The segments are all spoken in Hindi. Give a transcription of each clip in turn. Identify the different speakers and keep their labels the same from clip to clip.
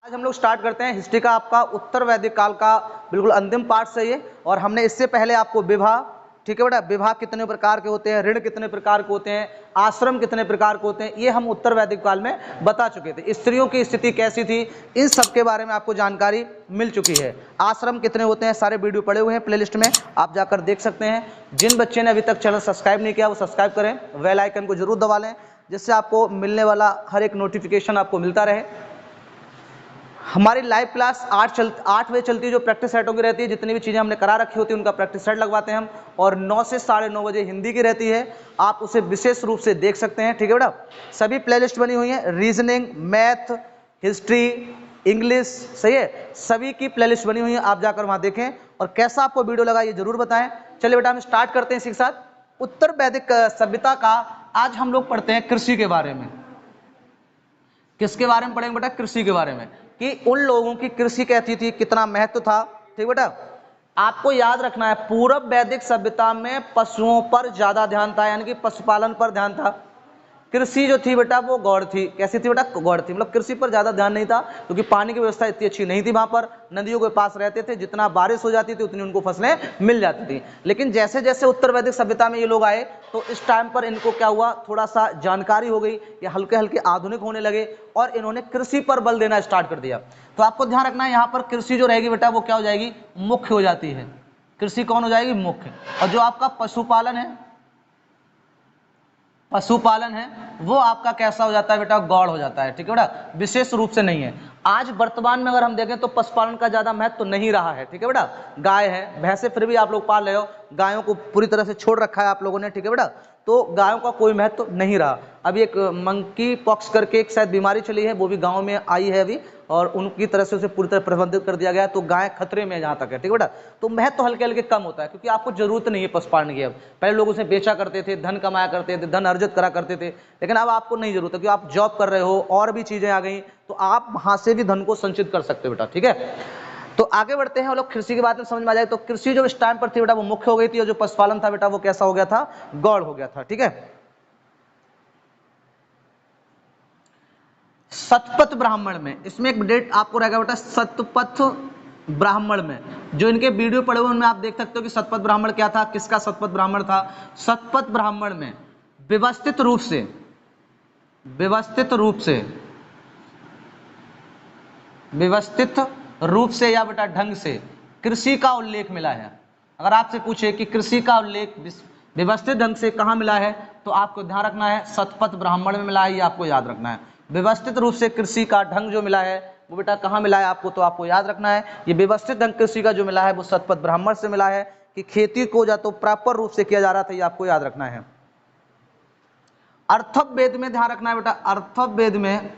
Speaker 1: आज हम लोग स्टार्ट करते हैं हिस्ट्री का आपका उत्तर वैदिक काल का बिल्कुल अंतिम पार्ट से ये। और हमने इससे पहले आपको विवाह, ठीक है बेटा, विवाह कितने प्रकार के होते हैं, ऋण कितने प्रकार के होते हैं, आश्रम कितने प्रकार के होते हैं, ये हम उत्तर वैदिक काल में बता चुके थे। स्त्रियों की स्थिति कैसी थी, इन सब के बारे में आपको जानकारी मिल चुकी है। आश्रम कितने होते हैं, सारे वीडियो पड़े हुए हैं प्लेलिस्ट में, आप जाकर देख सकते हैं। जिन बच्चे ने अभी तक चैनल सब्सक्राइब नहीं किया वो सब्सक्राइब करें, बेल आइकन को जरूर दबा लें, जिससे आपको मिलने वाला हर एक नोटिफिकेशन आपको मिलता रहे। हमारी लाइव क्लास 8 बजे चलती है, जो प्रैक्टिस सेटों की रहती है। जितनी भी चीज़ें हमने करा रखी होती है उनका प्रैक्टिस सेट लगवाते हैं हम। और 9 से 9:30 बजे हिंदी की रहती है, आप उसे विशेष रूप से देख सकते हैं, ठीक है बेटा। सभी प्लेलिस्ट बनी हुई है, रीजनिंग, मैथ, हिस्ट्री, इंग्लिश, सही है, सभी की प्लेलिस्ट बनी हुई है, आप जाकर वहाँ देखें। और कैसा आपको वीडियो लगा ये जरूर बताएं। चलिए बेटा हम स्टार्ट करते हैं इसी के साथ। उत्तर वैदिक सभ्यता का आज हम लोग पढ़ते हैं कृषि के बारे में। किसके बारे में पढ़ेंगे बेटा? कृषि के बारे में, कि उन लोगों की कृषि कैसी थी, कितना महत्व था, ठीक बेटा। आपको याद रखना है पूर्व वैदिक सभ्यता में पशुओं पर ज्यादा ध्यान था, यानी कि पशुपालन पर ध्यान था। कृषि जो थी बेटा वो गौड़ थी। कैसी थी बेटा? गौड़ थी, मतलब कृषि पर ज्यादा ध्यान नहीं था, क्योंकि पानी की व्यवस्था इतनी अच्छी नहीं थी वहां पर। नदियों के पास रहते थे, जितना बारिश हो जाती थी उतनी उनको फसलें मिल जाती थी। लेकिन जैसे जैसे उत्तर वैदिक सभ्यता में ये लोग आए तो इस टाइम पर इनको क्या हुआ, थोड़ा सा जानकारी हो गई, ये हल्के हल्के आधुनिक होने लगे और इन्होंने कृषि पर बल देना स्टार्ट कर दिया। तो आपको ध्यान रखना है यहाँ पर कृषि जो रहेगी बेटा वो क्या हो जाएगी, मुख्य हो जाती है। कृषि कौन हो जाएगी? मुख्य। और जो आपका पशुपालन है, पशुपालन है, वो आपका कैसा हो जाता है बेटा? गौड़ हो जाता है, ठीक है बेटा, विशेष रूप से नहीं है। आज वर्तमान में अगर हम देखें तो पशुपालन का ज्यादा महत्व तो नहीं रहा है, ठीक है बेटा। गाय है, भैंसे फिर भी आप लोग पाल रहे हो, गायों को पूरी तरह से छोड़ रखा है आप लोगों ने, ठीक है बेटा। तो गायों का कोई महत्व तो नहीं रहा। अभी एक मंकी पॉक्स करके एक शायद बीमारी चली है, वो भी गाँव में आई है अभी, और उनकी तरह से उसे पूरी तरह प्रबंधित कर दिया गया है। तो गाय खतरे में जहाँ तक है, ठीक है बेटा। तो महत्व तो हल्के हल्के कम होता है, क्योंकि आपको जरूरत नहीं है पशुपालन की। अब पहले लोग उसे बेचा करते थे, धन कमाया करते थे, धन अर्जित करा करते थे, लेकिन अब आपको नहीं जरूरत है, क्योंकि आप जॉब कर रहे हो और भी चीजें आ गई, तो आप वहां से भी धन को संचित कर सकते हो बेटा, ठीक है। तो आगे बढ़ते हैं, वो लोग कृषि की बात में समझ में आ जाए। तो कृषि जो इस टाइम पर थी बेटा वो मुख्य हो गई थी, और जो पशुपालन था बेटा वो कैसा हो गया था? गौड़ हो गया था, ठीक है। शतपथ ब्राह्मण में, इसमें एक डेट आपको रहेगा बेटा, शतपथ ब्राह्मण में जो इनके वीडियो पड़े हुए उनमें आप देख सकते हो कि शतपथ ब्राह्मण क्या था, किसका शतपथ ब्राह्मण था। शतपथ ब्राह्मण में व्यवस्थित रूप से, व्यवस्थित रूप से, व्यवस्थित रूप से या बेटा ढंग से कृषि का उल्लेख मिला है। अगर आपसे पूछे कि कृषि का उल्लेख व्यवस्थित ढंग से कहाँ मिला है, तो आपको ध्यान रखना है शतपथ ब्राह्मण में मिला है, ये आपको याद रखना है। व्यवस्थित रूप से कृषि का ढंग जो मिला है वो बेटा कहाँ मिला है आपको, तो आपको याद रखना है ये व्यवस्थित ढंग कृषि का जो मिला है वो शतपथ ब्राह्मण से मिला है, कि खेती को या तो प्रॉपर रूप से किया जा रहा था, ये आपको याद रखना है। अर्थवेद में ध्यान रखना है बेटा, अर्थवेद में,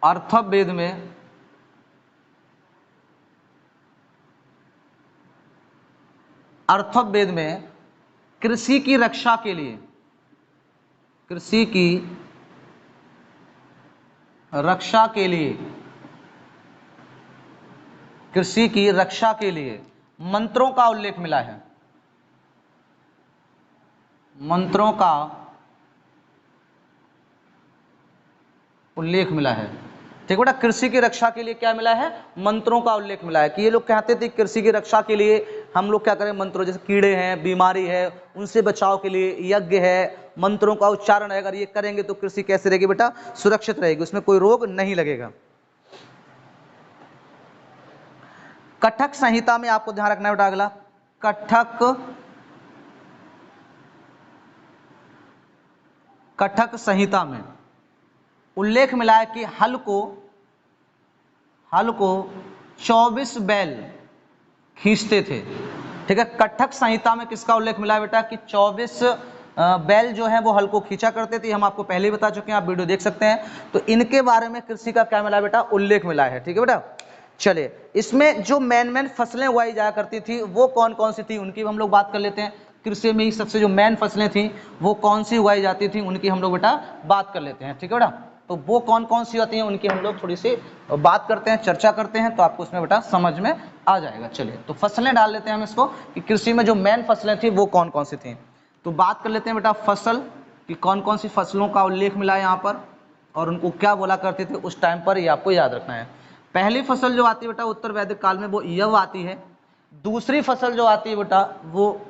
Speaker 1: अर्थवेद में अर्थवेद में कृषि की रक्षा के लिए, कृषि की रक्षा के लिए, कृषि की रक्षा के लिए मंत्रों का उल्लेख मिला है, मंत्रों का उल्लेख मिला है, ठीक बेटा। कृषि की रक्षा के लिए क्या मिला है? मंत्रों का उल्लेख मिला है, कि ये लोग कहते थे कृषि की रक्षा के लिए हम लोग क्या करें, मंत्रों, जैसे कीड़े हैं, बीमारी है, उनसे बचाव के लिए यज्ञ है, मंत्रों का उच्चारण है, अगर ये करेंगे तो कृषि कैसे रहेगी बेटा? सुरक्षित रहेगी, उसमें कोई रोग नहीं लगेगा। कठक संहिता में आपको ध्यान रखना है बेटा, अगला कठक संहिता में उल्लेख मिला है कि हल को 24 बैल खींचते थे, ठीक है। कठक संहिता में किसका उल्लेख मिला है बेटा? कि 24 बैल जो है वो हल को खींचा करते थे, हम आपको पहले ही बता चुके हैं, आप वीडियो देख सकते हैं। तो इनके बारे में कृषि का क्या मिला है बेटा? उल्लेख मिला है, ठीक है बेटा। चलिए, इसमें जो मेन फसलें उगाई जाया करती थी वो कौन कौन सी थी, उनकी हम लोग बात कर लेते हैं। कृषि में ही सबसे जो मेन फसलें थी वो कौन सी उगाई जाती थी, उनकी हम लोग बेटा बात कर लेते हैं, ठीक है बेटा। तो वो कौन कौन सी होती हैं उनकी हम लोग थोड़ी सी बात करते हैं, चर्चा करते हैं, तो आपको उसमें बेटा समझ में आ जाएगा। चलिए, तो फसलें डाल लेते हैं हम इसको, कि कृषि में जो मेन फसलें थी वो कौन कौन सी थी। तो बात कर लेते हैं बेटा फसल, कि कौन कौन सी फसलों का उल्लेख मिला है यहाँ पर, और उनको क्या बोला करते थे उस टाइम पर, ये आपको याद रखना है। पहली फसल जो आती है बेटा उत्तर वैदिक काल में वो यव आती है। दूसरी फसल जो आती है बेटा वो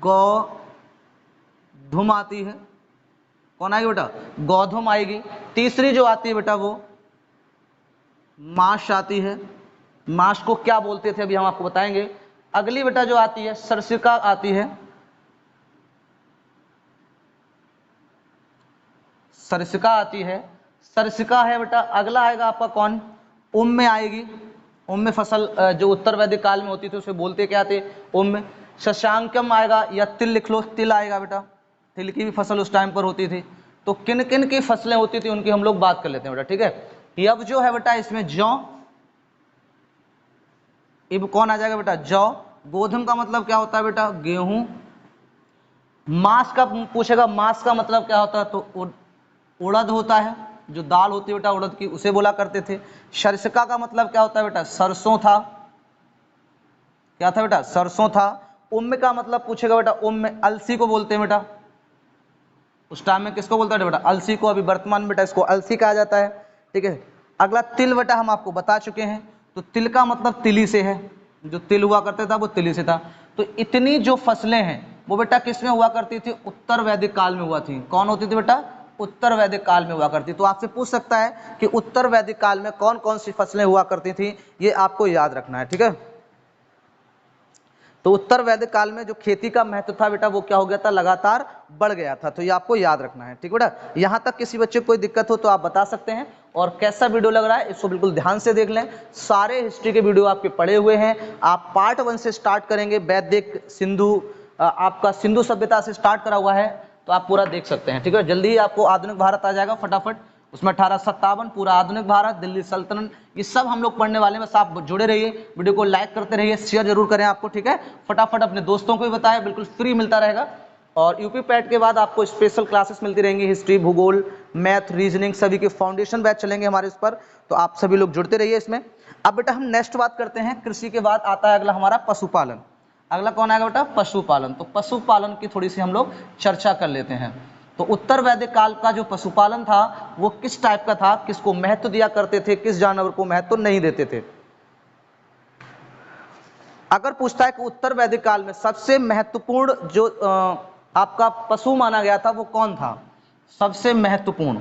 Speaker 1: गौधुम आती है। कौन आएगी बेटा? गौधुम आएगी। तीसरी जो आती है बेटा वो माश आती है। माश को क्या बोलते थे अभी हम आपको बताएंगे। अगली बेटा जो आती है सरसिका आती है। सरसिका आती है। सरसिका है बेटा। अगला आएगा आपका कौन? उम्म आएगी। उम्म फसल जो उत्तर वैदिक काल में होती थी उसे बोलते क्या थे? उम्म। शशांकम आएगा, या तिल लिख लो, तिल आएगा बेटा। तिल की भी फसल उस टाइम पर होती थी। तो किन किन की फसलें होती थी उनकी हम लोग बात कर लेते हैं बेटा, ठीक है। अब जो है बेटा इसमें जौ, अब कौन आ जाएगा बेटा? जौ। गोधुम का मतलब क्या होता है बेटा? गेहूं। मास का पूछेगा, मास का मतलब क्या होता है? तो उड़द होता है, जो दाल होती है बेटा उड़द की, उसे बोला करते थे। सरसिका का मतलब क्या होता है बेटा? सरसों था। क्या था बेटा? सरसों था। उम्म का मतलब पूछेगा बेटा, उम्म अलसी को बोलते हैं बेटा। उस टाइम में किसको बोलता है बेटा? अलसी को। अभी वर्तमान में बेटा इसको अलसी कहा जाता है, ठीक है। अगला तिल बेटा हम आपको बता चुके हैं। तो तिल का मतलब तिली से है, जो तिल हुआ करता था वो तिली से था। तो इतनी जो फसलें हैं वो बेटा किसमें हुआ करती थी? उत्तर वैदिक काल में हुआ थी। कौन होती थी बेटा? उत्तर वैदिक काल में हुआ करती। तो आपसे पूछ सकता है कि उत्तर वैदिक काल में कौन कौन सी फसलें हुआ करती थी, ये आपको याद रखना है, ठीक है। तो उत्तर वैदिक काल में जो खेती का महत्व था बेटा वो क्या हो गया था? लगातार बढ़ गया था। तो ये आपको याद रखना है, ठीक बेटा। यहां तक किसी बच्चे को कोई दिक्कत हो तो आप बता सकते हैं। और कैसा वीडियो लग रहा है इसको बिल्कुल ध्यान से देख लें। सारे हिस्ट्री के वीडियो आपके पड़े हुए हैं। आप पार्ट 1 से स्टार्ट करेंगे, वैदिक, सिंधु, आपका सिंधु सभ्यता से स्टार्ट करा हुआ है, तो आप पूरा देख सकते हैं, ठीक है। जल्दी ही आपको आधुनिक भारत आ जाएगा फटाफट। उसमें 1857 पूरा आधुनिक भारत, दिल्ली सल्तनत, ये सब हम लोग पढ़ने वाले हैं। बस आप जुड़े रहिए, वीडियो को लाइक करते रहिए, शेयर जरूर करें आपको, ठीक है। फटाफट अपने दोस्तों को भी बताएं, बिल्कुल फ्री मिलता रहेगा। और यूपी पैट के बाद आपको स्पेशल क्लासेस मिलती रहेंगी, हिस्ट्री, भूगोल, मैथ, रीजनिंग, सभी के फाउंडेशन बैच चलेंगे हमारे इस पर। तो आप सभी लोग जुड़ते रहिए इसमें। अब बेटा हम नेक्स्ट बात करते हैं, कृषि के बाद आता है अगला हमारा पशुपालन। अगला कौन आएगा बेटा? पशुपालन। तो पशुपालन की थोड़ी सी हम लोग चर्चा कर लेते हैं। तो उत्तर वैदिक काल का जो पशुपालन था वो किस टाइप का था, किसको महत्व दिया करते थे, किस जानवर को महत्व नहीं देते थे। अगर पूछता है कि उत्तर वैदिक काल में सबसे महत्वपूर्ण जो आपका पशु माना गया था वो कौन था? सबसे महत्वपूर्ण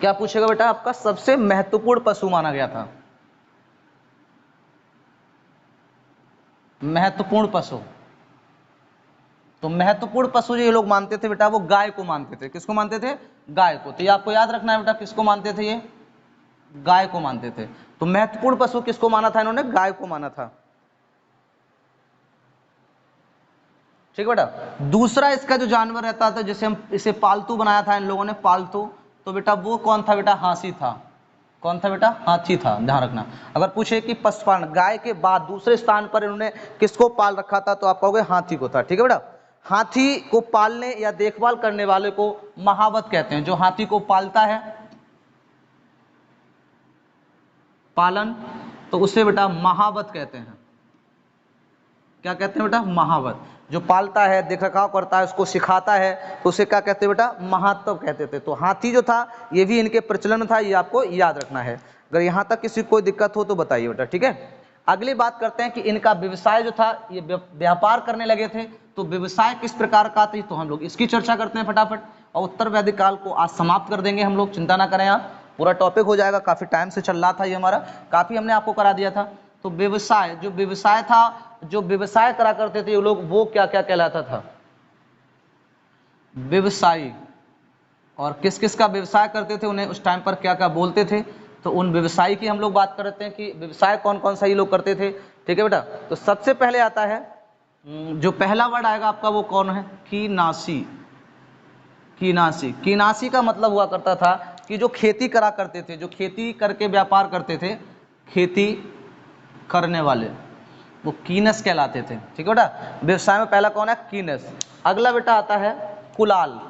Speaker 1: क्या पूछेगा बेटा? आपका सबसे महत्वपूर्ण पशु माना गया था। महत्वपूर्ण पशु, तो महत्वपूर्ण पशु जो ये लोग मानते थे बेटा वो गाय को मानते थे। किसको मानते थे? गाय को। तो ये आपको याद रखना है बेटा, किसको मानते थे? ये गाय को मानते थे। तो महत्वपूर्ण पशु किसको माना था इन्होंने? गाय को माना था, ठीक है बेटा। दूसरा इसका जो जानवर रहता था, जैसे हम इसे पालतू बनाया था इन लोगों ने, पालतू, तो बेटा वो कौन था बेटा? हाथी था। कौन था बेटा? हाथी था, ध्यान रखना। अगर पूछे कि पशुपालन, गाय के बाद दूसरे स्थान पर इन्होंने किसको पाल रखा था, तो आप कहोगे हाथी को था, ठीक है बेटा। हाथी को पालने या देखभाल करने वाले को महावत कहते हैं। जो हाथी को पालता है, पालन, तो उसे बेटा महावत कहते हैं। क्या कहते हैं बेटा? महावत। जो पालता है, देख रखाव करता है, उसको सिखाता है, तो उसे क्या कहते हैं बेटा? महात्व कहते थे। तो हाथी जो था ये भी इनके प्रचलन में था, ये आपको याद रखना है। अगर यहाँ तक किसी को कोई दिक्कत हो तो बताइए बेटा, ठीक है। अगली बात करते हैं कि इनका व्यवसाय जो था, ये व्यापार करने लगे थे, तो व्यवसाय किस प्रकार का था, तो हम लोग इसकी चर्चा करते हैं फटाफट। और उत्तर वैदिक काल को आज समाप्त कर देंगे हम लोग, चिंता ना करें आप, पूरा टॉपिक हो जाएगा। काफी टाइम से चल रहा था ये हमारा, काफी हमने आपको करा दिया था। तो व्यवसाय, जो व्यवसाय था, जो व्यवसाय करा करते थे ये लोग, वो क्या क्या कहलाता था? व्यवसायी। और किस किस का व्यवसाय करते थे, उन्हें उस टाइम पर क्या क्या बोलते थे, तो उन व्यवसायी की हम लोग बात करते हैं कि व्यवसाय कौन कौन सा ये लोग करते थे, ठीक है बेटा। तो सबसे पहले आता है, जो पहला वर्ड आएगा आपका वो कौन है? कीनासी। कीनासी, कीनासी का मतलब हुआ करता था कि जो खेती करा करते थे, जो खेती करके व्यापार करते थे, खेती करने वाले, वो कीनस कहलाते थे, ठीक है बेटा। व्यवसाय में पहला कौन है? कीनस। अगला बेटा आता है कुलाल।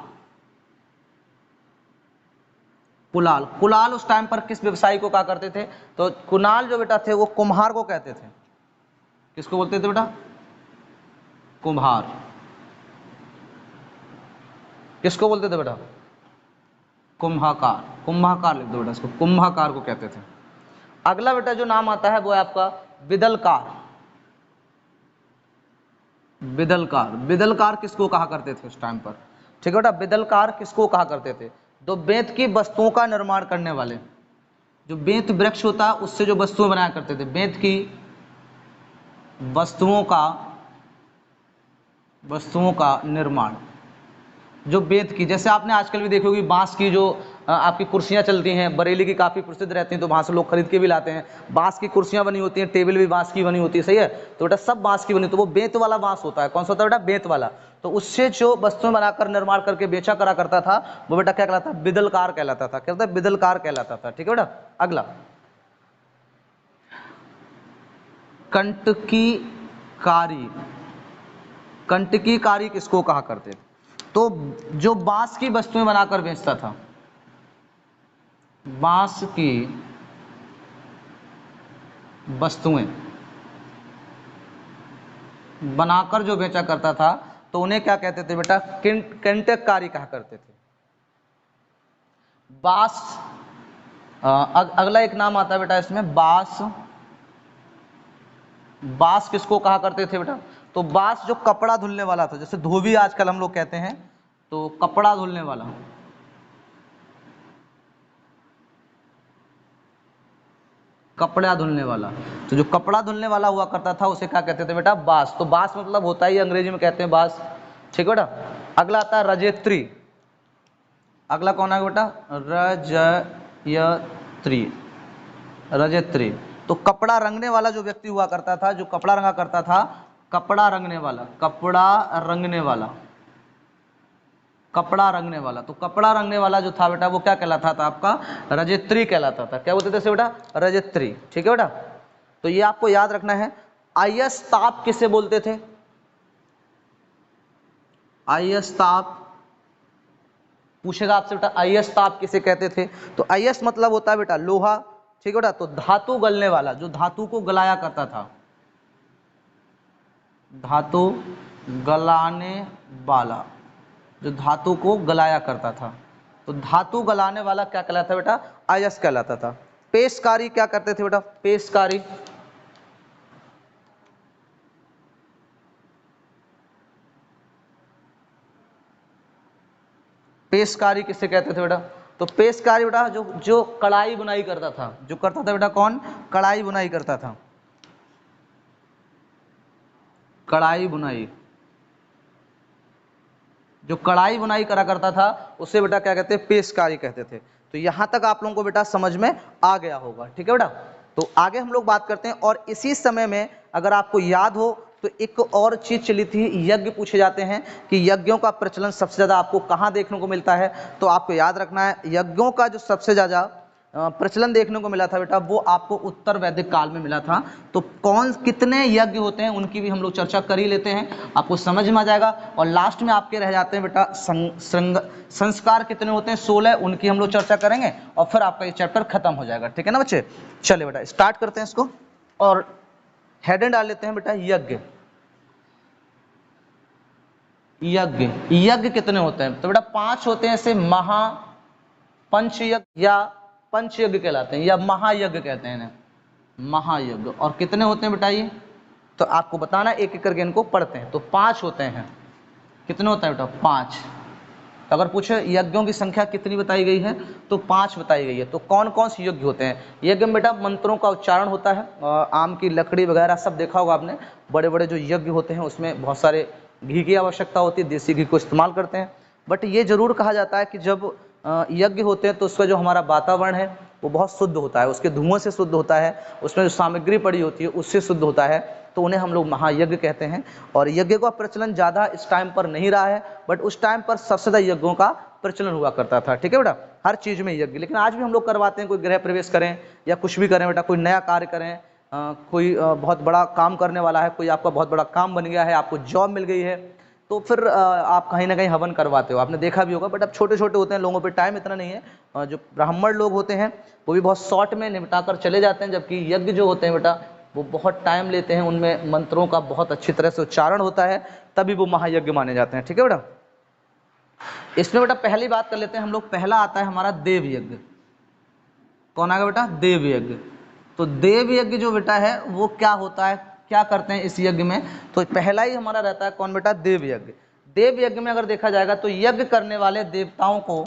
Speaker 1: कुलाल, कुलाल उस टाइम पर किस व्यवसायी को कहा करते थे? तो कुणाल जो बेटा थे वो कुम्हार को कहते थे। किसको बोलते थे बेटा? कुम्हार। किसको बोलते थे बेटा? कुंभाकार, कुंभाकार लिख दो बेटा इसको, कुंभाकार को कहते थे। अगला बेटा जो नाम आता है वो है आपका बिदलकार। बिदलकार, बिदलकार किसको कहा करते थे उस टाइम पर? ठीक है बेटा, बिदलकार किसको कहा करते थे? तो बेंत की वस्तुओं का निर्माण करने वाले, जो बेंत वृक्ष होता है उससे जो वस्तुएं बनाया करते थे, बेंत की वस्तुओं का निर्माण, जो बेंत की, जैसे आपने आजकल भी देखी होगी बांस की जो आपकी कुर्सियां चलती हैं, बरेली की काफ़ी प्रसिद्ध रहती हैं, तो वहाँ से लोग खरीद के भी लाते हैं। बांस की कुर्सियां बनी होती हैं, टेबल भी बांस की बनी होती है, सही है। तो बेटा सब बांस की बनी, तो वो बेंत वाला बांस होता है। कौन सा होता है बेटा? बेंत वाला। तो उससे जो वस्तुएं बनाकर निर्माण करके बेचा करा करता था वो बेटा क्या कहलाता है? बिदलकार कहलाता था। क्या कहता है? बिदलकार कहलाता था। ठीक है बेटा। अगला कंटकी कारी, कंटकी कारी किसको कहा करते थे? तो जो बांस की वस्तुएं बनाकर बेचता था, बांस की वस्तुएं बनाकर जो बेचा करता था तो उन्हें क्या कहते थे बेटा? कंटककारी कहा करते थे। बांस, अगला एक नाम आता है बेटा इसमें, बांस, बांस किसको कहा करते थे बेटा? तो बांस जो कपड़ा धुलने वाला था, जैसे धोबी आजकल हम लोग कहते हैं, तो कपड़ा धुलने वाला, कपड़ा धुलने वाला, तो जो कपड़ा धुलने वाला हुआ करता था उसे क्या कहते थे बेटा? बांस। तो बांस मतलब होता ही अंग्रेजी में कहते हैं बांस। ठीक है बेटा। अगला आता है रजयत्री। अगला कौन है बेटा? रजयत्री, रजयत्री। तो कपड़ा रंगने वाला जो व्यक्ति हुआ करता था, जो कपड़ा रंगा करता था, कपड़ा रंगने वाला, कपड़ा रंगने वाला, कपड़ा रंगने वाला। तो कपड़ा रंगने वाला जो था बेटा वो क्या कहलाता था? आपका रजयत्री कहलाता था। क्या बोलते थे इसे बेटा? रजयत्री। ठीक है बेटा। तो ये आपको याद रखना है। अयस्ताप किसे बोलते थे? अयस्ताप पूछेगा आपसे बेटा, अयस्ताप किसे कहते थे? तो अयस मतलब होता है बेटा लोहा। ठीक है बेटा। तो धातु गलने वाला, जो धातु को गलाया करता था, धातु गलाने वाला, जो धातु को गलाया करता था, तो धातु गलाने वाला क्या कहलाता है बेटा? अयस कहलाता था। पेशकारी क्या करते थे बेटा? पेशकारी, पेशकारी किसे कहते थे बेटा? तो पेशकारी बेटा जो जो कढ़ाई बुनाई करता था, जो करता था बेटा कौन? कढ़ाई बुनाई करता था, कढ़ाई बुनाई, जो कढ़ाई बुनाई करा करता था उसे बेटा क्या कहते हैं? पेशकारी कहते थे। तो यहां तक आप लोगों को बेटा समझ में आ गया होगा। ठीक है बेटा। तो आगे हम लोग बात करते हैं। और इसी समय में अगर आपको याद हो तो एक और चीज चली थी, यज्ञ पूछे जाते हैं कि यज्ञों का प्रचलन सबसे ज्यादा आपको कहाँ देखने को मिलता है? तो आपको याद रखना है, यज्ञों का जो सबसे ज्यादा प्रचलन देखने को मिला था बेटा वो आपको उत्तर वैदिक काल में मिला था। तो कौन कितने यज्ञ होते हैं उनकी भी हम लोग चर्चा कर ही लेते हैं, आपको समझ में आ जाएगा। और लास्ट में आपके रह जाते हैं बेटा संस्कार कितने होते हैं? 16, उनकी हम लोग चर्चा करेंगे और फिर आपका ये चैप्टर खत्म हो जाएगा। ठीक है ना बच्चे? चलिए बेटा स्टार्ट करते हैं इसको और हेडिंग डाल लेते हैं बेटा यज्ञ। यज्ञ, यज्ञ कितने होते हैं? तो बेटा 5 होते हैं। ऐसे महा, पंच यज्ञ या पंच यज्ञ कहलाते हैं, या महायज्ञ कहते हैं इन्हें, महायज्ञ। और कितने होते हैं बेटा ये? तो आपको बताना, एक एक करके इनको पढ़ते हैं। तो 5 होते हैं। कितने होते हैं बेटा? 5। अगर पूछे यज्ञों की संख्या कितनी बताई गई है तो 5 बताई गई है। तो कौन कौन से यज्ञ होते हैं? यज्ञ में बेटा मंत्रों का उच्चारण होता है, आम की लकड़ी वगैरह सब देखा होगा आपने। बड़े बड़े जो यज्ञ होते हैं उसमें बहुत सारे घी की आवश्यकता होती है, देसी घी को इस्तेमाल करते हैं। बट ये जरूर कहा जाता है कि जब यज्ञ होते हैं तो उसका जो हमारा वातावरण है वो बहुत शुद्ध होता है, उसके धुआं से शुद्ध होता है, उसमें जो सामग्री पड़ी होती है उससे शुद्ध होता है। तो उन्हें हम लोग महायज्ञ कहते हैं। और यज्ञ का प्रचलन ज़्यादा इस टाइम पर नहीं रहा है, बट उस टाइम पर सबसे ज़्यादा यज्ञों का प्रचलन हुआ करता था। ठीक है बेटा, हर चीज़ में यज्ञ। लेकिन आज भी हम लोग करवाते हैं, कोई गृह प्रवेश करें या कुछ भी करें बेटा, कोई नया कार्य करें, कोई बहुत बड़ा काम करने वाला है, कोई आपका बहुत बड़ा काम बन गया है, आपको जॉब मिल गई है, तो फिर आप कहीं ना कहीं हवन करवाते हो, आपने देखा भी होगा। बट अब छोटे छोटे होते हैं, लोगों पे टाइम इतना नहीं है। जो ब्राह्मण लोग होते हैं वो भी बहुत शॉर्ट में निपटा कर चले जाते हैं, जबकि यज्ञ जो होते हैं बेटा वो बहुत टाइम लेते हैं, उनमें मंत्रों का बहुत अच्छी तरह से उच्चारण होता है, तभी वो महायज्ञ माने जाते हैं। ठीक है बेटा। इसमें बेटा पहली बात कर लेते हैं हम लोग। पहला आता है हमारा देव यज्ञ। कौन आएगा बेटा? देव यज्ञ। तो देव यज्ञ जो बेटा है वो क्या होता है, क्या करते हैं इस यज्ञ में? तो पहला ही हमारा रहता है कौन बेटा? देव यज्ञ। देव यज्ञ में अगर देखा जाएगा तो यज्ञ करने वाले देवताओं को,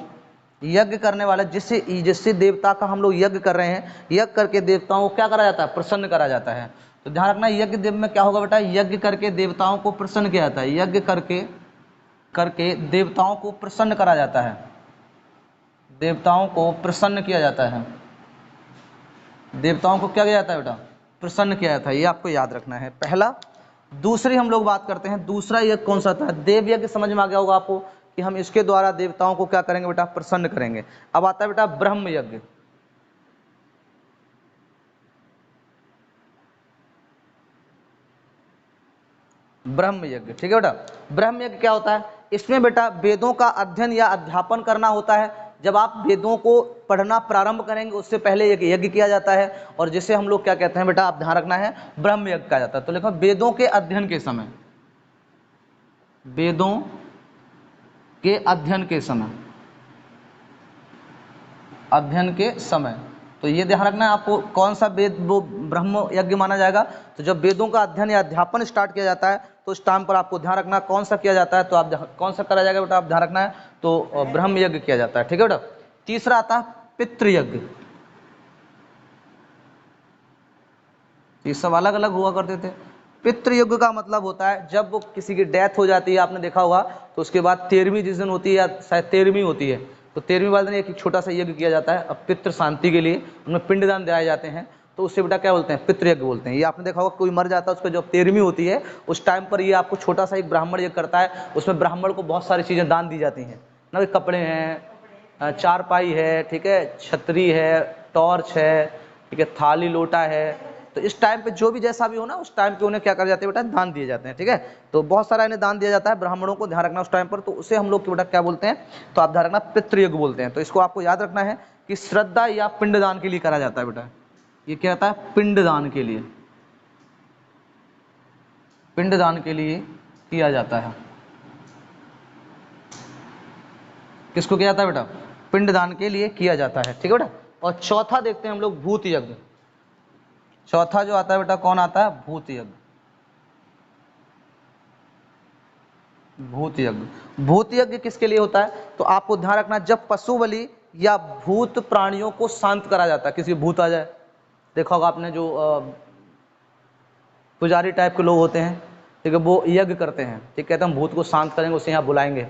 Speaker 1: यज्ञ करने वाले जिससे देवता का हम लोग यज्ञ कर रहे हैं, यज्ञ करके देवताओं को क्या करा जाता है? प्रसन्न करा जाता है। तो ध्यान रखना, यज्ञ देव में क्या होगा बेटा? यज्ञ करके देवताओं को प्रसन्न किया जाता है। यज्ञ करके देवताओं को प्रसन्न करा जाता है, देवताओं को प्रसन्न किया जाता है, देवताओं को क्या किया जाता है बेटा? प्रसन्न किया जाता है। ये आपको याद रखना है पहला। दूसरी हम लोग बात करते हैं, दूसरा यज्ञ कौन सा था? देव यज्ञ। समझ में आ गया होगा आपको कि हम इसके द्वारा देवताओं को क्या करेंगे बेटा? प्रसन्न करेंगे। अब आता है बेटा ब्रह्म यज्ञ। ब्रह्म यज्ञ, ठीक है बेटा। ब्रह्म यज्ञ क्या होता है? इसमें बेटा वेदों का अध्ययन या अध्यापन करना होता है। जब आप वेदों को पढ़ना प्रारंभ करेंगे उससे पहले एक यज्ञ किया जाता है, और जिसे हम लोग क्या कहते हैं बेटा? आप ध्यान रखना है, ब्रह्म यज्ञ कहा जाता है। तो लिखो वेदों के अध्ययन के समय, वेदों के अध्ययन के समय, अध्ययन के समय। तो ये ध्यान रखना है आपको, कौन सा वेद वो ब्रह्म यज्ञ माना जाएगा? तो जब वेदों का अध्ययन या अध्यापन स्टार्ट किया जाता है तो उस टाइम पर आपको ध्यान रखना कौन सा किया जाता है। तो आप कौन सा करा जाएगा बेटा? आप ध्यान रखना है, तो ब्रह्म यज्ञ किया जाता है, ठीक है बेटा। तीसरा आता है पितृयज्ञ। ये सब अलग अलग हुआ करते थे। पितृयज्ञ का मतलब होता है जब वो किसी की डेथ हो जाती है, आपने देखा होगा, तो उसके बाद 13वीं जिस दिन होती है, या शायद 13वीं होती है, तो 13वीं वाले दिन एक छोटा सा यज्ञ किया जाता है अब पितृ शांति के लिए, उनमें पिंडदान दिए जाते हैं, तो उससे बेटा क्या बोलते हैं? पितृयज्ञ बोलते हैं। ये आपने देखा होगा, कोई मर जाता है उसको जब 13वीं होती है उस टाइम पर ये आपको छोटा सा एक ब्राह्मण यज्ञ करता है। उसमें ब्राह्मण को बहुत सारी चीज़ें दान दी जाती हैं ना, कपड़े हैं, चारपाई है, ठीक है, छतरी है, टॉर्च है, ठीक है, थाली लोटा है। तो इस टाइम पे जो भी जैसा भी हो ना, उस टाइम पे उन्हें क्या कर जाते हैं बेटा? दान दिए जाते हैं, ठीक है। तो बहुत सारा इन्हें दान दिया जाता है ब्राह्मणों को, ध्यान रखना उस टाइम पर। तो उसे हम लोग बेटा क्या बोलते हैं? तो आप ध्यान रखना पितृयज्ञ बोलते हैं। तो इसको आपको याद रखना है कि श्रद्धा या पिंडदान के लिए करा जाता है बेटा। ये क्या होता है? पिंडदान के लिए, पिंडदान के लिए किया जाता है। किसको किया जाता है बेटा? पिंडदान के लिए किया जाता है, ठीक है बेटा। और चौथा देखते हैं हम लोग भूत यज्ञ। चौथा जो आता है बेटा कौन आता है? भूत यज्ञ। भूत यज्ञ। भूत यज्ञ किसके लिए होता है? तो आपको ध्यान रखना, जब पशु बलि या भूत प्राणियों को शांत करा जाता है। किसी भूत आ जाए, देखा होगा आपने, जो पुजारी टाइप के लोग होते हैं, ठीक है, वो यज्ञ करते हैं, ठीक, कहते हैं हम भूत को शांत करेंगे, उसे यहाँ बुलाएंगे।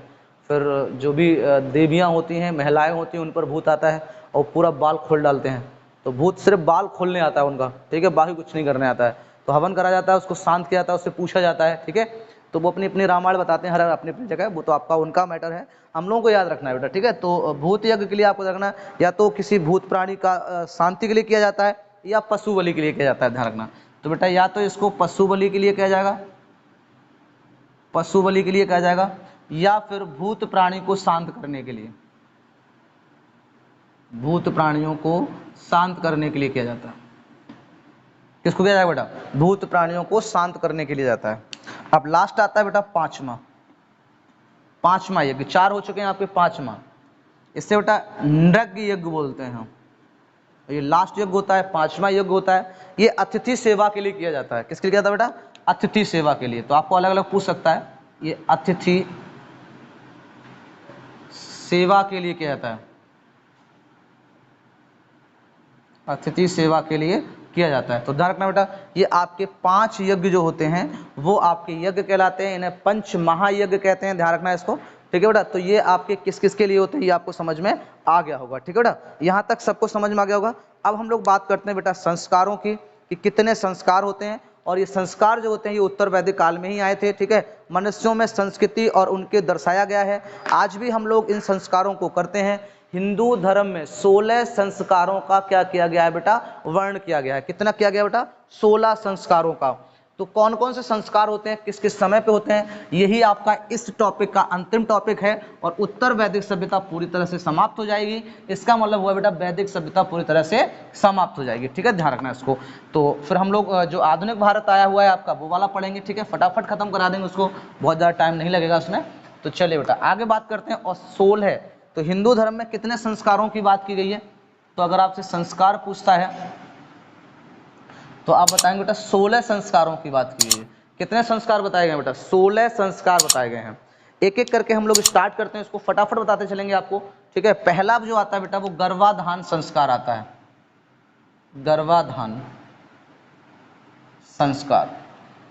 Speaker 1: फिर जो भी देवियाँ होती हैं, महिलाएं होती हैं, उन पर भूत आता है और पूरा बाल खोल डालते हैं। तो भूत सिर्फ बाल खोलने आता है उनका, ठीक है, बाकी कुछ नहीं करने आता है। तो हवन करा जाता है, उसको शांत किया जाता है, उससे पूछा जाता है, ठीक है। तो वो अपनी अपनी रामायण बताते हैं, हर अपनी अपनी जगह, वो तो आपका उनका मैटर है, हम लोगों को याद रखना है बेटा, ठीक है। तो भूत यज्ञ के लिए आपको रखना, या तो किसी भूत प्राणी का शांति के लिए किया जाता है, या पशु बलि के लिए किया जाता है, ध्यान रखना। तो बेटा या तो इसको पशु बलि के लिए किया जाएगा, पशु बलि के लिए कहा जाएगा, या फिर भूत प्राणी को शांत करने के लिए, भूत प्राणियों को शांत करने के लिए किया जाता है। किसको किया जाएगा बेटा? भूत प्राणियों को शांत करने के लिए जाता है। अब लास्ट आता है बेटा पांचवा, पांचवा यज्ञ। चार हो चुके हैं आपके, पांचवा, इससे बेटा नृग्य यज्ञ बोलते हैं हम। ये लास्ट यज्ञ होता है, पांचवा यज्ञ होता है। ये अतिथि सेवा के लिए किया जाता है। किसके लिए किया जाता है बेटा? अतिथि सेवा के लिए। तो आपको अलग अलग पूछ सकता है, ये अतिथि सेवा के लिए किया जाता है, अतिथि सेवा के लिए किया जाता है। तो ध्यान रखना बेटा, ये आपके 5 यज्ञ जो होते हैं वो आपके यज्ञ कहलाते हैं, इन्हें पंच महायज्ञ कहते हैं, ध्यान रखना है इसको, ठीक है बेटा। तो ये आपके किस किस के लिए होते हैं ये आपको समझ में आ गया होगा, ठीक है बेटा। यहाँ तक सबको समझ में आ गया होगा। अब हम लोग बात करते हैं बेटा संस्कारों की, कि कितने संस्कार होते हैं। और ये संस्कार जो होते हैं ये उत्तर वैदिक काल में ही आए थे, ठीक है। मनुष्यों में संस्कृति और उनके दर्शाया गया है। आज भी हम लोग इन संस्कारों को करते हैं। हिंदू धर्म में 16 संस्कारों का क्या किया गया है बेटा? वर्ण किया गया है। कितना किया गया बेटा? 16 संस्कारों का। तो कौन कौन से संस्कार होते हैं, किस किस समय पे होते हैं, यही आपका इस टॉपिक का अंतिम टॉपिक है। और उत्तर वैदिक सभ्यता पूरी तरह से समाप्त हो जाएगी। इसका मतलब हुआ बेटा वैदिक सभ्यता पूरी तरह से समाप्त हो जाएगी, ठीक है, ध्यान रखना इसको। तो फिर हम लोग जो आधुनिक भारत आया हुआ है आपका वो वाला पढ़ेंगे, ठीक है, फटाफट खत्म करा देंगे उसको, बहुत ज़्यादा टाइम नहीं लगेगा उसमें। तो चलिए बेटा आगे बात करते हैं। और 16 है, तो हिंदू धर्म में कितने संस्कारों की बात की गई है? तो अगर आपसे संस्कार पूछता है तो आप बताएंगे बेटा 16 संस्कारों की बात की गई है। कितने संस्कार बताए गए बेटा? 16 संस्कार बताए गए हैं। एक एक करके हम लोग स्टार्ट करते हैं, इसको फटाफट बताते चलेंगे आपको, ठीक है। पहला जो आता है बेटा वो गर्भाधान संस्कार आता है। गर्भाधान संस्कार,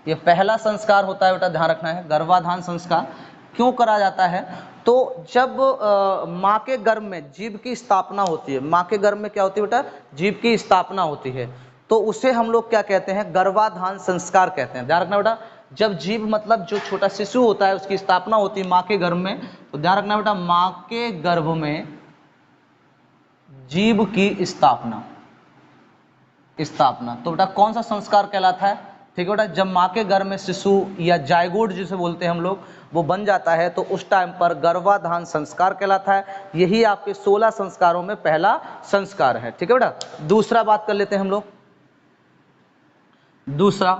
Speaker 1: ये पहला संस्कार होता है बेटा, ध्यान रखना है। गर्भाधान संस्कार क्यों करा जाता है? तो जब माँ के गर्भ में जीव की स्थापना होती है, माँ के गर्भ में क्या होती है बेटा? जीव की स्थापना होती है, तो उसे हम लोग क्या कहते हैं? गर्भाधान संस्कार कहते हैं। ध्यान रखना बेटा, जब जीव मतलब जो छोटा शिशु होता है उसकी स्थापना होती है माँ के गर्भ में, तो ध्यान रखना बेटा माँ के गर्भ में जीव की स्थापना, तो बेटा कौन सा संस्कार कहलाता है? ठीक है बेटा, जब माँ के गर्भ में शिशु या जायगोट जिसे बोलते हैं हम लोग, वो बन जाता है, तो उस टाइम पर गर्भाधान संस्कार कहलाता है। यही आपके 16 संस्कारों में पहला संस्कार है। ठीक है बेटा, दूसरा बात कर लेते हैं हम लोग। दूसरा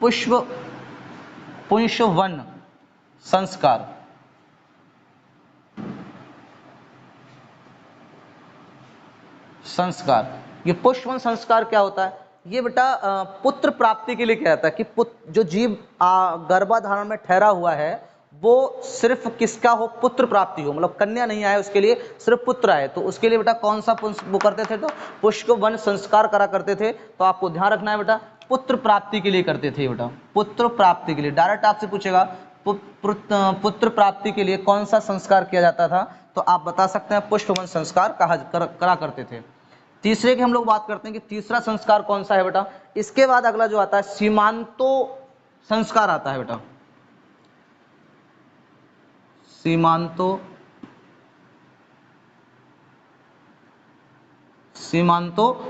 Speaker 1: पुंसवन संस्कार। ये पुष्पवन संस्कार क्या होता है? ये बेटा पुत्र प्राप्ति के लिए क्या जाता है कि जो जीव गर्भाधारण में ठहरा हुआ है वो सिर्फ किसका हो? पुत्र प्राप्ति हो, मतलब कन्या नहीं आए उसके लिए, सिर्फ पुत्र आए, तो उसके लिए बेटा कौन सा वो करते थे? तो पुष्पवन संस्कार करा करते थे। तो आपको ध्यान रखना है बेटा पुत्र प्राप्ति के लिए करते थे बेटा, पुत्र प्राप्ति के लिए। डायरेक्ट आपसे पूछेगा पुत्र प्राप्ति के लिए कौन सा संस्कार किया जाता था, तो आप बता सकते हैं पुष्पवन संस्कार करा करते थे। तीसरे की हम लोग बात करते हैं कि तीसरा संस्कार कौन सा है बेटा? इसके बाद अगला जो आता है सीमांतो संस्कार आता है बेटा, सीमांतो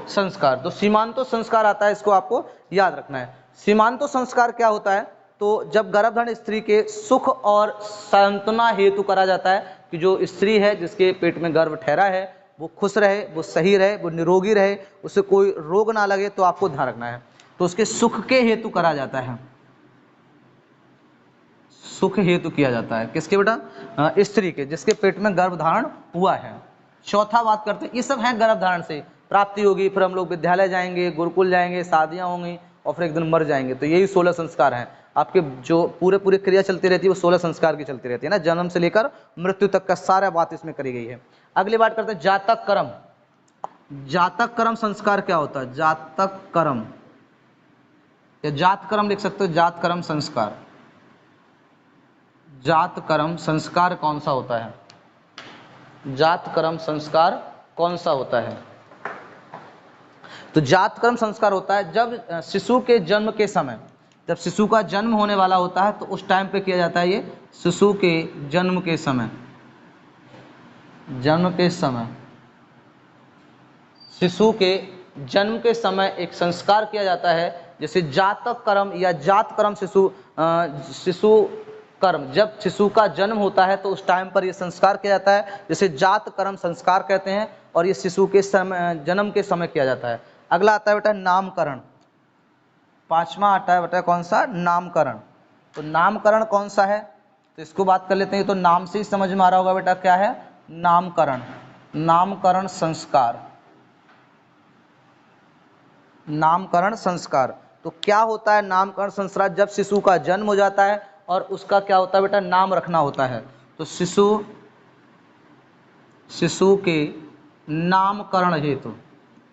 Speaker 1: संस्कार। तो सीमांतो संस्कार आता है, इसको आपको याद रखना है। सीमांतो संस्कार क्या होता है? तो जब गर्भधारण स्त्री के सुख और सांत्वना हेतु करा जाता है कि जो स्त्री है जिसके पेट में गर्भ ठहरा है वो खुश रहे, वो सही रहे, वो निरोगी रहे, उसे कोई रोग ना लगे, तो आपको ध्यान रखना है। तो उसके सुख के हेतु करा जाता है, सुख हेतु किया जाता है। किसके बेटा? स्त्री के, जिसके पेट में गर्भधारण हुआ है। चौथा बात करते हैं, ये सब है गर्भधारण से प्राप्ति होगी, फिर हम लोग विद्यालय जाएंगे, गुरुकुल जाएंगे, शादियां होंगी और फिर एक दिन मर जाएंगे। तो यही 16 संस्कार हैं आपके, जो पूरे क्रिया चलती रहती है वो 16 संस्कार की चलती रहती है ना, जन्म से लेकर मृत्यु तक का सारा बात इसमें करी गई है। अगली बात करते हैं जातक कर्म। जातक कर्म संस्कार क्या होता है? जातक कर्म या जात कर्म लिख सकते हो, जात कर्म संस्कार। जात कर्म संस्कार कौन सा होता है? जात कर्म संस्कार कौन सा होता है? तो जात कर्म संस्कार होता है जब शिशु के जन्म के समय, जब शिशु का जन्म होने वाला होता है तो उस टाइम पे किया जाता है। ये शिशु के जन्म के समय, शिशु के जन्म के समय एक संस्कार किया जाता है, जैसे जातक कर्म या जात कर्म। शिशु कर्म, जब शिशु का जन्म होता है तो उस टाइम पर यह संस्कार किया जाता है, जैसे जात कर्म संस्कार कहते हैं, और ये शिशु के समय, जन्म के समय किया जाता है। अगला आता है बेटा नामकरण। पांचवा आता है बेटा कौन सा? नामकरण। तो नामकरण कौन सा है? तो इसको बात कर लेते हैं। तो नाम से ही समझ में आ रहा होगा बेटा क्या है? नामकरण। नामकरण संस्कार, नामकरण संस्कार। तो क्या होता है नामकरण संस्कार? जब शिशु का जन्म हो जाता है और उसका क्या होता है बेटा? नाम रखना होता है। तो शिशु के नामकरण हेतु,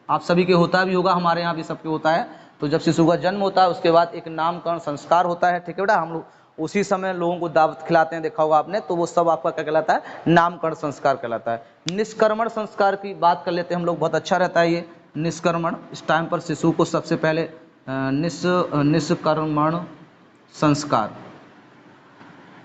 Speaker 1: आप सभी के होता भी होगा, हमारे यहाँ भी सबके होता है। तो जब शिशु का जन्म होता है उसके बाद एक नामकरण संस्कार होता है। ठीक है बेटा, हम लोग उसी समय लोगों को दावत खिलाते हैं, देखा होगा आपने, तो वो सब आपका क्या कहलाता है? नामकरण संस्कार कहलाता है। निष्क्रमण संस्कार की बात कर लेते हैं हम लोग, बहुत अच्छा रहता है ये निष्क्रमण। इस टाइम पर शिशु को सबसे पहले निष्क्रमण संस्कार,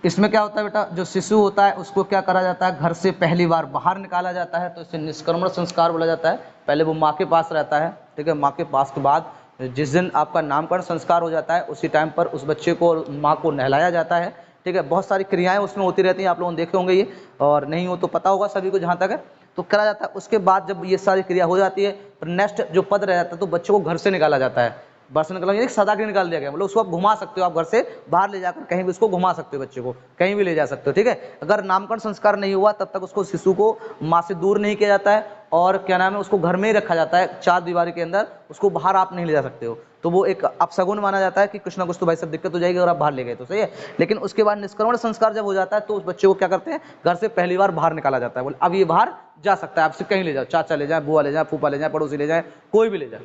Speaker 1: इसमें क्या होता है बेटा? जो शिशु होता है उसको क्या करा जाता है? घर से पहली बार बाहर निकाला जाता है, तो इसे निष्क्रमण संस्कार बोला जाता है। पहले वो माँ के पास रहता है, ठीक है, माँ के पास के बाद जिस दिन आपका नामकरण संस्कार हो जाता है उसी टाइम पर उस बच्चे को, माँ को नहलाया जाता है। ठीक है, बहुत सारी क्रियाएं उसमें होती रहती हैं, आप लोगों ने देखे होंगे ये, और नहीं हो तो पता होगा सभी को जहाँ तक है, तो करा जाता है। उसके बाद जब ये सारी क्रिया हो जाती है, फिर नेक्स्ट जो पद रह जाता है तो बच्चे को घर से निकाला जाता है। बस निकल गया, सदा के निकाल दिया गया, मतलब उसको आप घुमा सकते हो, आप घर से बाहर ले जाकर कहीं भी उसको घुमा सकते हो, बच्चे को कहीं भी ले जा सकते हो, ठीक है। अगर नामकरण संस्कार नहीं हुआ तब तक उसको शिशु को माँ से दूर नहीं किया जाता है, और क्या नाम है, उसको घर में ही रखा जाता है, 4 दीवारी के अंदर, उसको बाहर आप नहीं ले जा सकते हो। तो वो एक अपशगुन माना जाता है कि कुछ ना कुछ तो भाई सब दिक्कत हो जाएगी अगर आप बाहर ले गए तो, सही है। लेकिन उसके बाद निष्क्रमण संस्कार जब हो जाता है तो उस बच्चे को क्या करते हैं, घर से पहली बार बाहर निकाला जाता है, बोले अब ये बाहर जा सकता है, आपसे कहीं ले जाओ, चाचा ले जाए, बुआ ले जाए, फूफा ले जाए, पड़ोसी ले जाए, कोई भी ले जाए,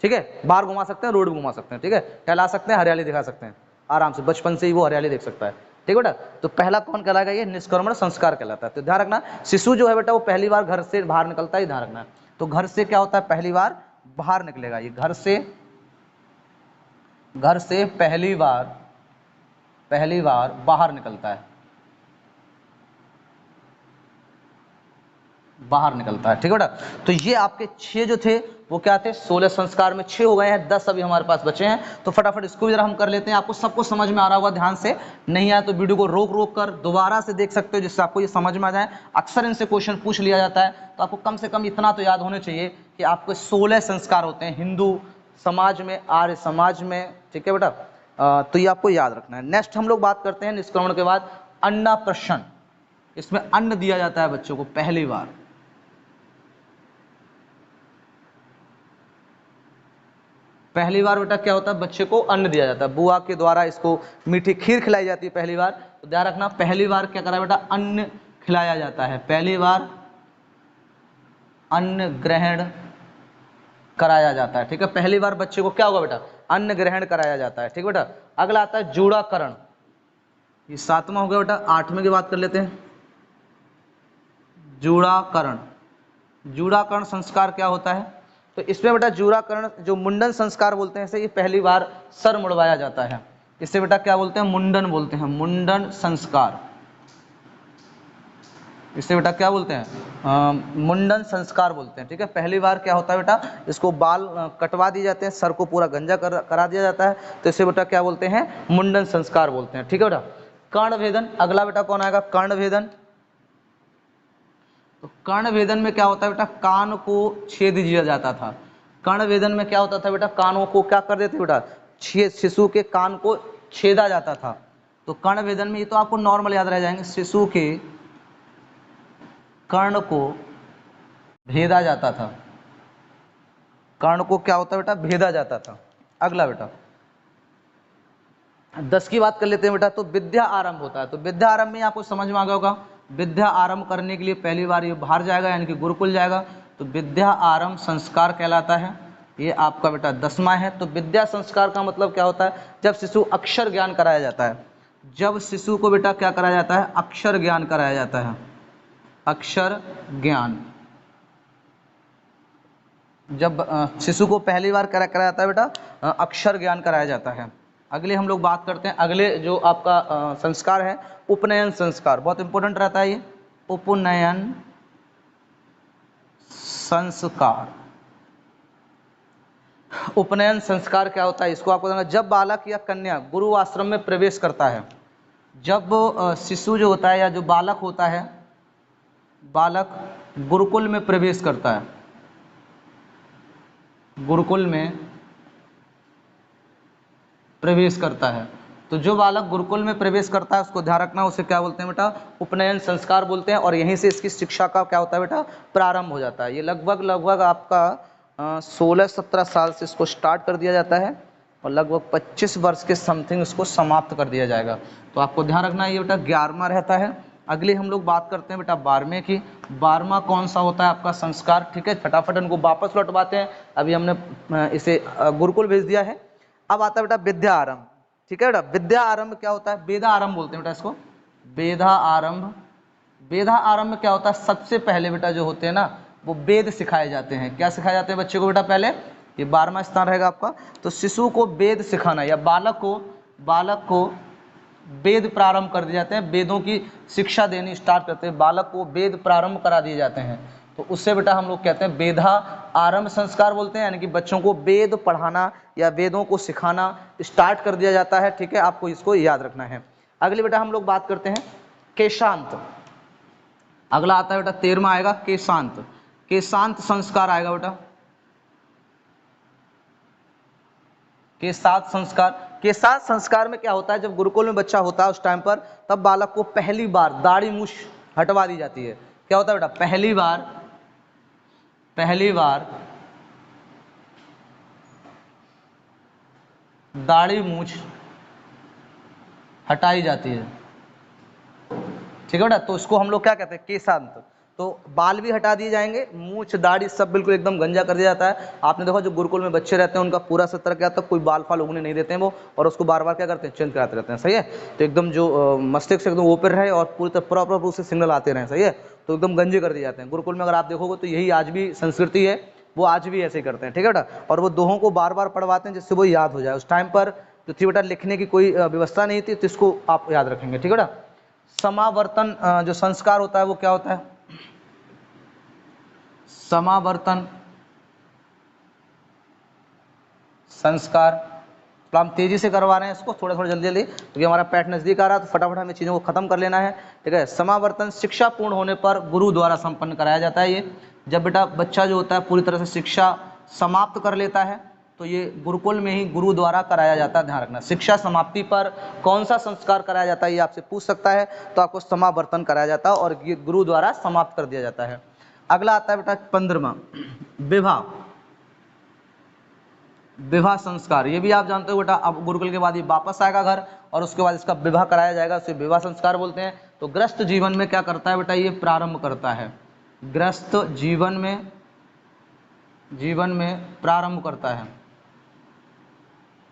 Speaker 1: ठीक है। बाहर घुमा सकते हैं, रोड घुमा सकते हैं, ठीक है, टहला सकते हैं, हरियाली दिखा सकते हैं आराम से, बचपन से ही वो हरियाली देख सकता है, ठीक है बेटा। तो पहला कौन कहलाएगा, ये निष्क्रमण संस्कार कहलाता है। तो ध्यान रखना, शिशु जो है बेटा वो पहली बार घर से बाहर निकलता है, ध्यान रखना है। तो घर से क्या होता है, पहली बार बाहर निकलेगा, ये घर से पहली बार बाहर निकलता है, बाहर निकलता है, ठीक है बेटा। तो ये आपके 6 जो थे वो क्या थे, 16 संस्कार में 6 हो गए हैं, 10 अभी हमारे पास बचे हैं। तो फटाफट इसको भी जरा हम कर लेते हैं, आपको सबको समझ में आ रहा होगा, ध्यान से, नहीं आया तो वीडियो को रोक रोक कर दोबारा से देख सकते हो, जिससे आपको ये समझ में आ जाए। अक्सर इनसे क्वेश्चन पूछ लिया जाता है, तो आपको कम से कम इतना तो याद होने चाहिए कि आपको 16 संस्कार होते हैं हिंदू समाज में, आर्य समाज में, ठीक है बेटा। तो ये आपको याद रखना है। नेक्स्ट हम लोग बात करते हैं निष्क्रमण के बाद अन्नप्राशन। इसमें अन्न दिया जाता है बच्चों को पहली बार, बेटा क्या होता है, बच्चे को अन्न दिया जाता है, बुआ के द्वारा इसको मीठी खीर खिलाई जाती है पहली बार। तो ध्यान रखना, पहली बार क्या करा बेटा, अन्न खिलाया जाता है, पहली बार अन्न ग्रहण कराया जाता है, ठीक है। पहली बार बच्चे को क्या होगा बेटा, अन्न ग्रहण कराया जाता है, ठीक है बेटा। अगला आता है जूड़ाकरण, ये 7वां हो गया बेटा। 8वें की बात कर लेते हैं, जूड़ाकरण संस्कार क्या होता है। तो इसमें बेटा जूड़ाकरण, जो मुंडन संस्कार बोलते हैं, इसे ये पहली बार सर मुड़वाया जाता है, इसे बेटा क्या बोलते हैं, मुंडन बोलते हैं, मुंडन संस्कार, इसे बेटा क्या बोलते हैं, मुंडन संस्कार बोलते हैं, ठीक है। पहली बार क्या होता है बेटा, इसको बाल कटवा दिए जाते हैं, सर को पूरा गंजा करा दिया जाता है, तो इसे बेटा क्या बोलते हैं, मुंडन संस्कार बोलते हैं, ठीक है बेटा। कर्णभेदन, अगला बेटा कौन आएगा, कर्णभेदन। तो कर्णभेदन में क्या होता है बेटा, कान को छेद दिया जाता था। कर्णभेदन में क्या होता था बेटा, कानों को क्या कर देते बेटा, शिशु के कान को छेदा जाता था। तो कर्णभेदन में ये तो आपको नॉर्मल याद रह जाएंगे, शिशु के कर्ण को भेदा जाता था, कर्ण को क्या होता है बेटा, भेदा जाता था। अगला बेटा 10 की बात कर लेते हैं बेटा। तो विद्या आरंभ होता है, तो विद्या आरंभ में आपको समझ में आ गया होगा, विद्या आरंभ करने के लिए पहली बार ये बाहर जाएगा, यानी कि गुरुकुल जाएगा, तो विद्या आरंभ संस्कार कहलाता है, ये आपका बेटा 10वां है। तो विद्या संस्कार का मतलब क्या होता है, जब शिशु अक्षर ज्ञान कराया जाता है, जब शिशु को बेटा क्या कराया जाता है, अक्षर ज्ञान कराया जाता है, अक्षर ज्ञान, जब शिशु को पहली बार कराया जाता है बेटा, अक्षर ज्ञान कराया जाता है। अगले हम लोग बात करते हैं, अगले जो आपका संस्कार है उपनयन संस्कार, बहुत इंपॉर्टेंट रहता है ये, उपनयन संस्कार। उपनयन संस्कार क्या होता है, इसको आपको बताना, जब बालक या कन्या गुरु आश्रम में प्रवेश करता है, जब शिशु जो होता है या जो बालक होता है, बालक गुरुकुल में प्रवेश करता है, गुरुकुल में प्रवेश करता है, तो जो बालक गुरुकुल में प्रवेश करता है उसको ध्यान रखना, उसे क्या बोलते हैं बेटा, उपनयन संस्कार बोलते हैं। और यहीं से इसकी शिक्षा का क्या होता है बेटा, प्रारंभ हो जाता है। ये लगभग आपका 16-17 साल से इसको स्टार्ट कर दिया जाता है और लगभग 25 वर्ष के समथिंग इसको समाप्त कर दिया जाएगा। तो आपको ध्यान रखना है, ये बेटा 11वां रहता है। अगले हम लोग बात करते हैं बेटा 12वें की। 12वां कौन सा होता है आपका संस्कार, ठीक है। फटाफट इनको वापस लौटवाते हैं, अभी हमने इसे गुरुकुल भेज दिया है। अब आता है बेटा विद्या आरंभ, ठीक है बेटा। विद्या आरंभ क्या होता है, वेदा आरंभ बोलते हैं बेटा इसको, वेदा आरंभ। वेदा आरंभ में क्या होता है, सबसे पहले बेटा जो होते हैं ना वो वेद सिखाए जाते हैं। क्या सिखाए जाते हैं बच्चे को बेटा, पहले ये 12वां स्थान रहेगा आपका। तो शिशु को वेद सिखाना या बालक को वेद प्रारंभ कर दिए जाते हैं, वेदों की शिक्षा देनी स्टार्ट करते हैं, बालक को वेद प्रारंभ करा दिए जाते हैं। तो उससे बेटा हम लोग कहते हैं वेदा आरंभ संस्कार बोलते हैं, यानी कि बच्चों को वेद पढ़ाना या वेदों को सिखाना स्टार्ट कर दिया जाता है, ठीक है। आपको इसको याद रखना है। अगली बेटा हम लोग बात करते हैं केशांत। अगला आता है बेटा 13वां आएगा केशांत। केशांत संस्कार आएगा बेटा, के साथ संस्कार। के साथ संस्कार में क्या होता है, जब गुरुकुल में बच्चा होता है उस टाइम पर, तब बालक को पहली बार दाढ़ी मूछ हटवा दी जाती है। क्या होता है बेटा, पहली बार दाढ़ी मूछ हटाई जाती है। ठीक है बेटा, तो इसको हम लोग क्या कहते हैं, केशांत। तो बाल भी हटा दिए जाएंगे, मूछ दाढ़ी सब बिल्कुल एकदम गंजा कर दिया जाता है। आपने देखा जो गुरुकुल में बच्चे रहते हैं उनका पूरा सत्र क्या होता है, कोई बाल फाल उगने नहीं देते हैं वो, और उसको बार बार क्या करते हैं, चेंज कराते रहते हैं। सही है, तो एकदम जो मस्तिष्क एकदम ओपन रहे और पूरी तरह प्रॉपर रूप से सिग्नल आते रहे। सही है, तो एकदम गंजे कर दिए जाते हैं गुरुकुल में। अगर आप देखोगे तो यही आज भी संस्कृति है, वो आज भी ऐसे ही करते हैं। ठीक है बेटा, और वो दोहों को बार बार पढ़वाते हैं जिससे वो याद हो जाए। उस टाइम पर जो थी बेटा लिखने की कोई व्यवस्था नहीं थी, तो इसको आप याद रखेंगे। ठीक है बेटा, समावर्तन जो संस्कार होता है वो क्या होता है, समावर्तन संस्कार। तो हम तेजी से करवा रहे हैं इसको, थोड़ा थोड़ा जल्दी जल्दी, क्योंकि हमारा पैट नजदीक आ रहा है, तो फटाफट हमें चीज़ों को खत्म कर लेना है। ठीक है, समावर्तन शिक्षा पूर्ण होने पर गुरु द्वारा संपन्न कराया जाता है। ये जब बेटा बच्चा जो होता है पूरी तरह से शिक्षा समाप्त कर लेता है, तो ये गुरुकुल में ही गुरु द्वारा कराया जाता है। ध्यान रखना, शिक्षा समाप्ति पर कौन सा संस्कार कराया जाता है ये आपसे पूछ सकता है, तो आपको समावर्तन कराया जाता है और ये गुरु द्वारा समाप्त कर दिया जाता है। अगला आता है बेटा 15वां, विवाह संस्कार। ये भी आप जानते हो बेटा, अब गुरुकुल के बाद ये वापस आएगा घर और उसके बाद इसका विवाह कराया जाएगा, उसे विवाह संस्कार बोलते हैं। तो ग्रस्त जीवन में क्या करता है बेटा, ये प्रारंभ करता है। ग्रस्त जीवन में प्रारंभ करता है।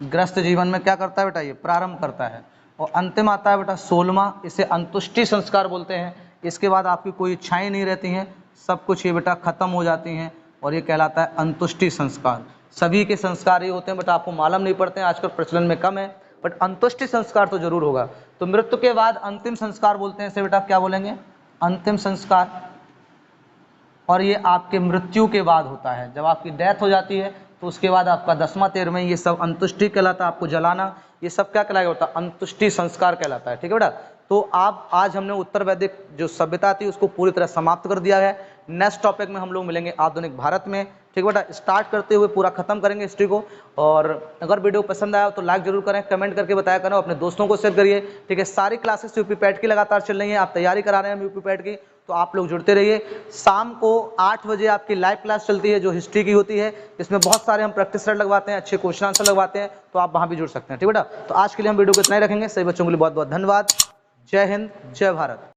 Speaker 1: ग्रस्त जीवन में क्या करता है बेटा, ये प्रारंभ करता है। और अंतिम आता है बेटा 16वां, इसे अंतुष्टि संस्कार बोलते हैं। इसके बाद आपकी कोई इच्छाएं नहीं रहती हैं, सब कुछ ये बेटा खत्म हो जाती हैं, और ये कहलाता है अंतुष्टि संस्कार। सभी के संस्कार ये होते हैं बेटा, आपको मालूम नहीं पड़ते हैं, आजकल प्रचलन में कम है, बट अंतुष्टि संस्कार तो जरूर होगा। तो मृत्यु के बाद अंतिम संस्कार बोलते हैं इसे बेटा, क्या बोलेंगे, अंतिम संस्कार। और ये आपके मृत्यु के बाद होता है, जब आपकी डेथ हो जाती है तो उसके बाद आपका 10वां 13वां ये सब अंतुष्टि कहलाता है। आपको जलाना ये सब क्या कहलाएगा बेटा, अंतुष्टि संस्कार कहलाता है। ठीक है बेटा, तो आप आज हमने उत्तर वैदिक जो सभ्यता थी उसको पूरी तरह समाप्त कर दिया है। नेक्स्ट टॉपिक में हम लोग मिलेंगे आधुनिक भारत में। ठीक है बेटा, स्टार्ट करते हुए पूरा खत्म करेंगे हिस्ट्री को। और अगर वीडियो पसंद आया तो लाइक जरूर करें, कमेंट करके बताया करें, अपने दोस्तों को शेयर करिए। ठीक है, सारी क्लासेस यूपी पैट की लगातार चल रही हैं, आप तैयारी करा रहे हैं यूपी पैट की, तो आप लोग जुड़ते रहिए। शाम को 8 बजे आपकी लाइव क्लास चलती है जो हिस्ट्री की होती है, इसमें बहुत सारे हम प्रैक्टिस सेट लगवाते हैं, अच्छे क्वेश्चन आंसर लगवाते हैं, तो आप वहाँ भी जुड़ सकते हैं। ठीक है बेटा, तो आज के लिए हम वीडियो को इतना ही रखेंगे। सभी बच्चों के लिए बहुत बहुत धन्यवाद। जय हिंद, जय भारत।